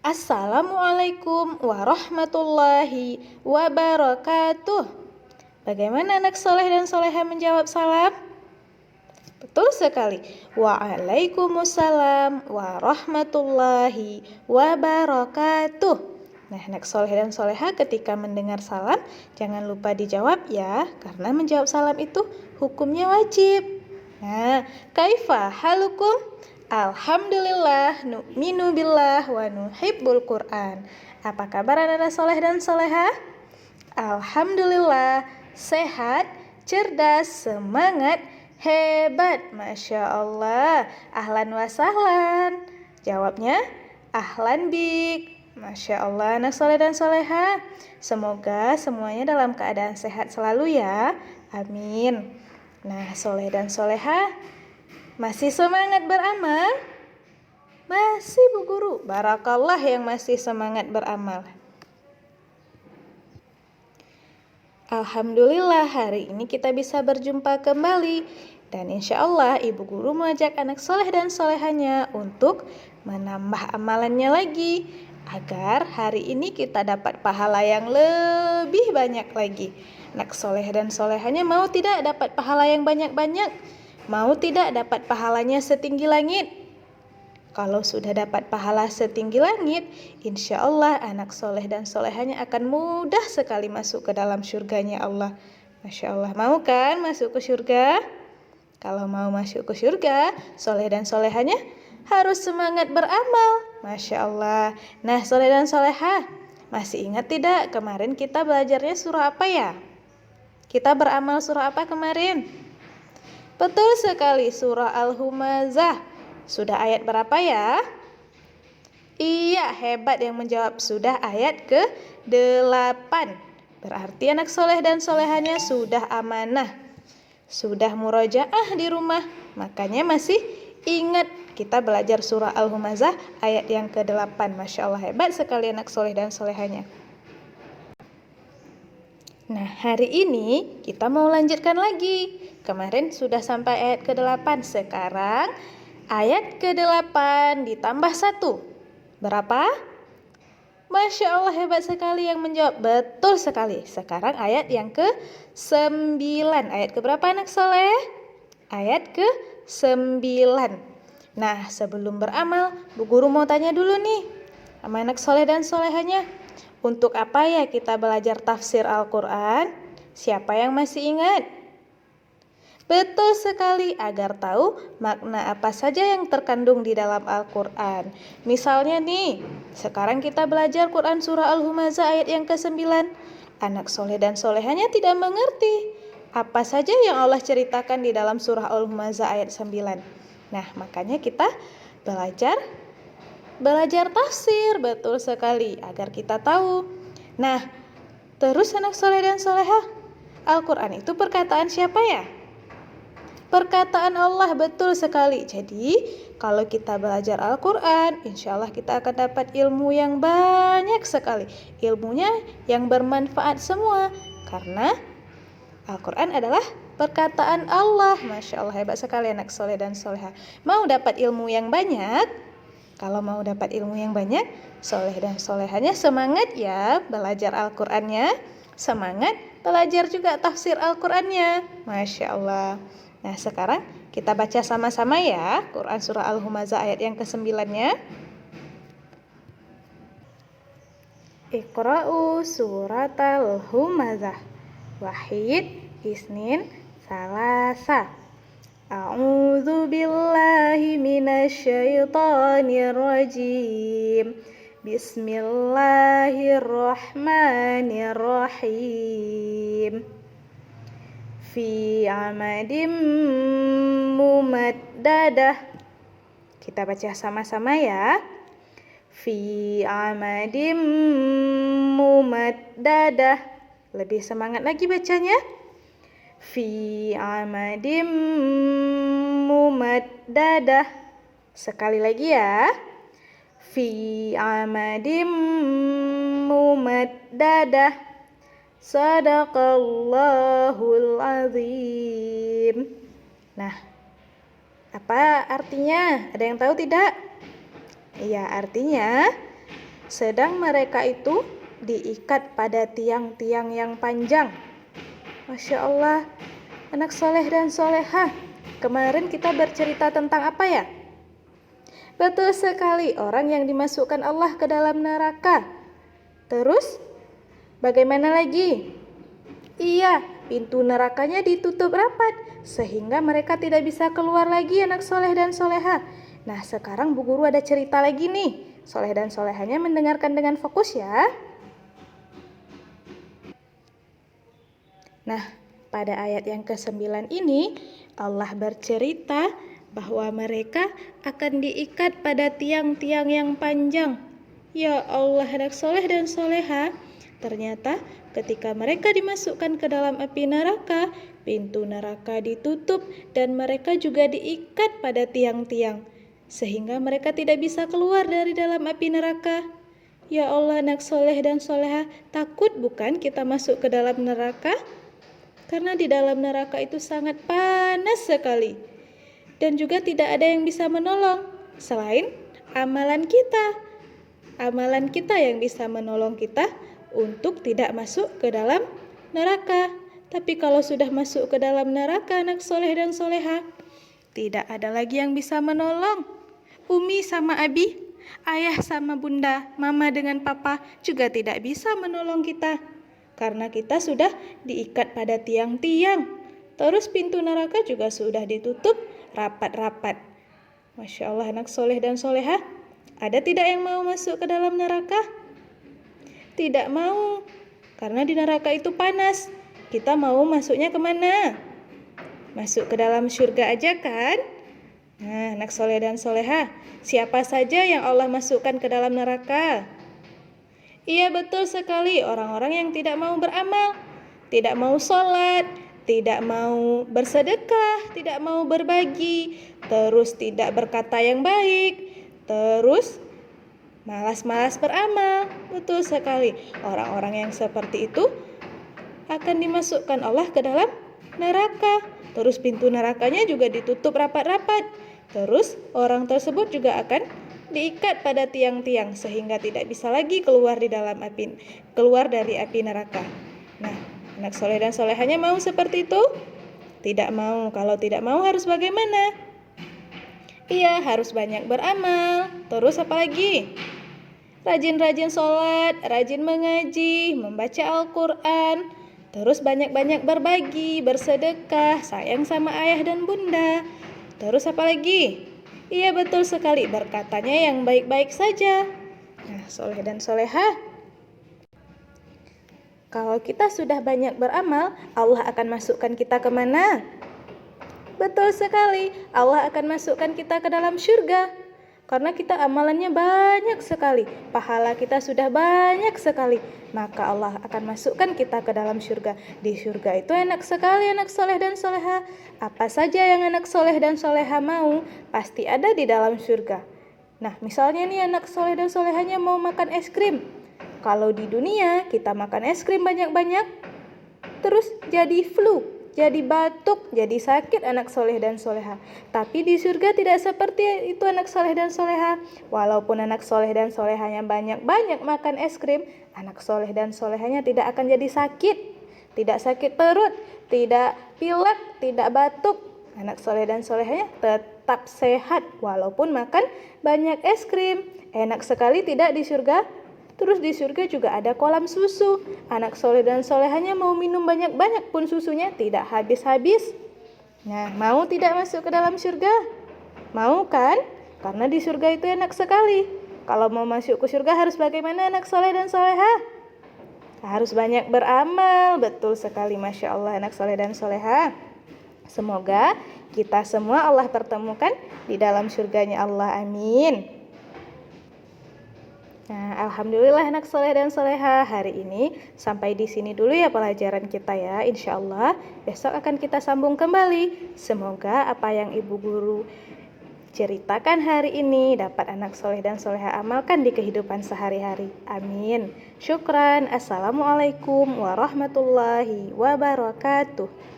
Assalamualaikum warahmatullahi wabarakatuh. Bagaimana anak soleh dan soleha menjawab salam? Betul sekali. Waalaikumsalam warahmatullahi wabarakatuh. Nah, anak soleh dan soleha ketika mendengar salam, jangan lupa dijawab ya, karena menjawab salam itu hukumnya wajib. Nah, kaifa halukum? Alhamdulillah, nu'minu billah wa nuhibbul Qur'an. Apa kabar anak-anak soleh dan soleha? Alhamdulillah, sehat, cerdas, semangat, hebat. Masya Allah. Ahlan wa sahlan. Jawabnya, ahlan bik. Masya Allah, anak soleh dan soleha. Semoga semuanya dalam keadaan sehat selalu ya. Amin. Nah, soleh dan soleha, masih semangat beramal? Masih Bu Guru. Barakallah yang masih semangat beramal. Alhamdulillah hari ini kita bisa berjumpa kembali. Dan insya Allah Ibu Guru mengajak anak soleh dan solehanya untuk menambah amalannya lagi. Agar hari ini kita dapat pahala yang lebih banyak lagi. Anak soleh dan solehanya mau tidak dapat pahala yang banyak-banyak? Mau tidak dapat pahalanya setinggi langit? Kalau sudah dapat pahala setinggi langit, insya Allah anak soleh dan solehanya akan mudah sekali masuk ke dalam surganya Allah. Masya Allah, mau kan masuk ke surga? Kalau mau masuk ke surga, soleh dan solehanya harus semangat beramal. Masya Allah. Nah, soleh dan soleha, masih ingat tidak kemarin kita belajarnya surah apa ya? Kita beramal surah apa kemarin? Betul sekali, surah Al-Humazah. Sudah ayat berapa ya? Iya, hebat yang menjawab. Sudah ayat ke-8. Berarti anak soleh dan solehanya sudah amanah. Sudah murojaah di rumah. Makanya masih ingat kita belajar surah Al-Humazah ayat yang ke-8. Masya Allah, hebat sekali anak soleh dan solehanya. Nah, hari ini kita mau lanjutkan lagi. Kemarin sudah sampai ayat ke-8. Sekarang ayat ke-8 ditambah 1. Berapa? Masya Allah, hebat sekali yang menjawab. Betul sekali. Sekarang ayat yang ke-9. Ayat keberapa anak soleh? Ayat ke-9. Nah, sebelum beramal, Bu Guru mau tanya dulu nih sama anak soleh dan solehanya. Untuk apa ya kita belajar tafsir Al-Quran? Siapa yang masih ingat? Betul sekali, agar tahu makna apa saja yang terkandung di dalam Al-Quran. Misalnya nih, sekarang kita belajar Quran surah Al-Humazah ayat yang ke-9. Anak soleh dan solehanya tidak mengerti apa saja yang Allah ceritakan di dalam surah Al-Humazah ayat 9. Nah, makanya kita belajar tafsir, betul sekali, agar kita tahu. Nah, terus anak soleh dan soleha, Al-Quran itu perkataan siapa ya? Perkataan Allah, betul sekali. Jadi, kalau kita belajar Al-Quran, insya Allah kita akan dapat ilmu yang banyak sekali. Ilmunya yang bermanfaat semua. Karena Al-Quran adalah perkataan Allah. Masya Allah, hebat sekali anak soleh dan soleha. Mau dapat ilmu yang banyak? Kalau mau dapat ilmu yang banyak, soleh dan solehanya semangat ya belajar Al-Qurannya. Semangat belajar juga tafsir Al-Qurannya. Masya Allah. Nah, sekarang kita baca sama-sama ya Quran surah Al-Humazah ayat yang ke-9-nya. Iqra'u surat Al-Humazah. Wahid, Isnin, Salasa. A'udzu billahi minasyaitonir rajim. Bismillahirrahmanirrahim. Fi amadim mumaddadah. Kita baca sama-sama ya. Fi amadim mumaddadah. Lebih semangat lagi bacanya. Fi amadim mumaddadah. Sekali lagi ya. Fi amadim mumaddadah. Sadaqallahul azim. Nah, apa artinya? Ada yang tahu tidak? Iya, artinya sedang mereka itu diikat pada tiang-tiang yang panjang. Masya Allah, anak soleh dan solehah. Kemarin kita bercerita tentang apa ya? Betul sekali, orang yang dimasukkan Allah ke dalam neraka. Terus, bagaimana lagi? Iya, pintu nerakanya ditutup rapat, sehingga mereka tidak bisa keluar lagi, anak soleh dan soleha. Nah, sekarang Bu Guru ada cerita lagi nih. Soleh dan solehanya mendengarkan dengan fokus ya. Nah, pada ayat yang ke-9 ini, Allah bercerita bahwa mereka akan diikat pada tiang-tiang yang panjang. Ya Allah, anak soleh dan soleha, ternyata ketika mereka dimasukkan ke dalam api neraka, pintu neraka ditutup dan mereka juga diikat pada tiang-tiang, sehingga mereka tidak bisa keluar dari dalam api neraka. Ya Allah, anak soleh dan soleha, takut bukan kita masuk ke dalam neraka? Karena di dalam neraka itu sangat panas sekali. Dan juga tidak ada yang bisa menolong selain amalan kita. Amalan kita yang bisa menolong kita untuk tidak masuk ke dalam neraka. Tapi kalau sudah masuk ke dalam neraka, anak soleh dan soleha, tidak ada lagi yang bisa menolong. Umi sama Abi, ayah sama bunda, mama dengan papa juga tidak bisa menolong kita. Karena kita sudah diikat pada tiang-tiang. Terus pintu neraka juga sudah ditutup rapat-rapat. Masya Allah, anak soleh dan soleha, ada tidak yang mau masuk ke dalam neraka? Tidak mau, karena di neraka itu panas. Kita mau masuknya kemana? Masuk ke dalam surga aja kan? Nah, anak soleh dan soleha, siapa saja yang Allah masukkan ke dalam neraka? Iya, betul sekali, orang-orang yang tidak mau beramal, tidak mau sholat, tidak mau bersedekah, tidak mau berbagi, terus tidak berkata yang baik, terus malas-malas beramal. Betul sekali, orang-orang yang seperti itu akan dimasukkan Allah ke dalam neraka. Terus pintu nerakanya juga ditutup rapat-rapat. Terus orang tersebut juga akan diikat pada tiang-tiang sehingga tidak bisa lagi keluar dari api neraka. Nah, anak soleh dan solehanya mau seperti itu? Tidak mau. Kalau tidak mau harus bagaimana? Iya, harus banyak beramal. Terus apa lagi? Rajin-rajin sholat, rajin mengaji, membaca Al-Quran. Terus banyak-banyak berbagi, bersedekah, sayang sama ayah dan bunda. Terus apa lagi? Iya, betul sekali, berkatanya yang baik-baik saja. Nah, soleh dan soleha, kalau kita sudah banyak beramal, Allah akan masukkan kita kemana? Betul sekali, Allah akan masukkan kita ke dalam surga. Karena kita amalannya banyak sekali, pahala kita sudah banyak sekali, maka Allah akan masukkan kita ke dalam surga. Di surga itu enak sekali, anak soleh dan soleha. Apa saja yang anak soleh dan soleha mau, pasti ada di dalam surga. Nah, misalnya nih anak soleh dan solehanya mau makan es krim. Kalau di dunia kita makan es krim banyak-banyak, terus jadi flu, jadi batuk, jadi sakit anak soleh dan soleha. Tapi di surga tidak seperti itu anak soleh dan soleha. Walaupun anak soleh dan solehanya banyak-banyak makan es krim, anak soleh dan solehanya tidak akan jadi sakit. Tidak sakit perut, tidak pilek, tidak batuk. Anak soleh dan solehanya tetap sehat walaupun makan banyak es krim. Enak sekali tidak di surga? Terus di surga juga ada kolam susu. Anak soleh dan solehanya mau minum banyak-banyak pun susunya tidak habis-habis. Nah, mau tidak masuk ke dalam surga? Mau kan? Karena di surga itu enak sekali. Kalau mau masuk ke surga harus bagaimana anak soleh dan soleha? Harus banyak beramal. Betul sekali, Masya Allah, anak soleh dan soleha. Semoga kita semua Allah pertemukan di dalam surganya Allah. Amin. Nah, alhamdulillah anak soleh dan soleha, hari ini sampai di sini dulu ya pelajaran kita ya. Insya Allah besok akan kita sambung kembali. Semoga apa yang Ibu Guru ceritakan hari ini dapat anak soleh dan soleha amalkan di kehidupan sehari-hari. Amin. Syukran. Assalamualaikum warahmatullahi wabarakatuh.